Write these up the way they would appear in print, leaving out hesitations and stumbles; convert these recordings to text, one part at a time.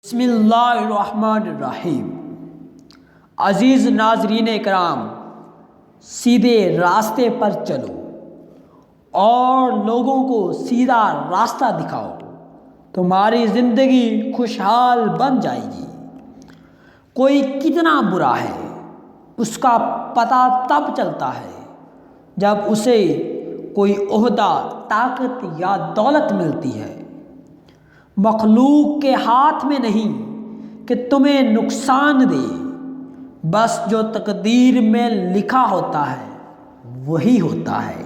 بسم اللہ الرحمن الرحیم۔ عزیز ناظرین کرام، سیدھے راستے پر چلو اور لوگوں کو سیدھا راستہ دکھاؤ، تمہاری زندگی خوشحال بن جائے گی۔ کوئی کتنا برا ہے اس کا پتہ تب چلتا ہے جب اسے کوئی عہدہ، طاقت یا دولت ملتی ہے۔ مخلوق کے ہاتھ میں نہیں کہ تمہیں نقصان دے، بس جو تقدیر میں لکھا ہوتا ہے وہی ہوتا ہے۔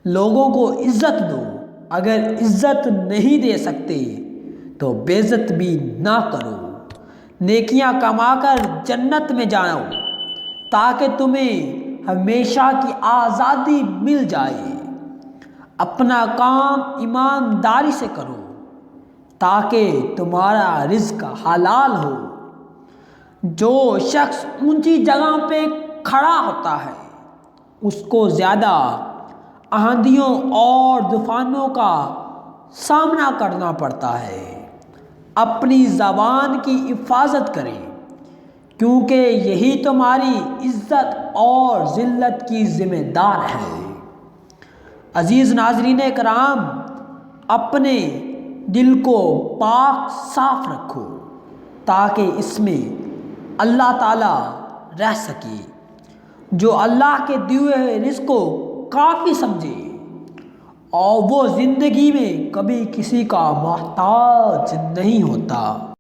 لوگوں کو عزت دو، اگر عزت نہیں دے سکتے تو بے عزت بھی نہ کرو۔ نیکیاں کما کر جنت میں جاؤ تاکہ تمہیں ہمیشہ کی آزادی مل جائے۔ اپنا کام ایمانداری سے کرو تاکہ تمہارا رزق حلال ہو۔ جو شخص اونچی جگہ پہ کھڑا ہوتا ہے اس کو زیادہ آندھیوں اور طوفانوں کا سامنا کرنا پڑتا ہے۔ اپنی زبان کی حفاظت کریں کیونکہ یہی تمہاری عزت اور ذلت کی ذمہ دار ہے۔ عزیز ناظرین کرام، اپنے دل کو پاک صاف رکھو تاکہ اس میں اللہ تعالیٰ رہ سکے۔ جو اللہ کے دیے ہوئے رزق کو کافی سمجھے اور وہ زندگی میں کبھی کسی کا محتاج نہیں ہوتا۔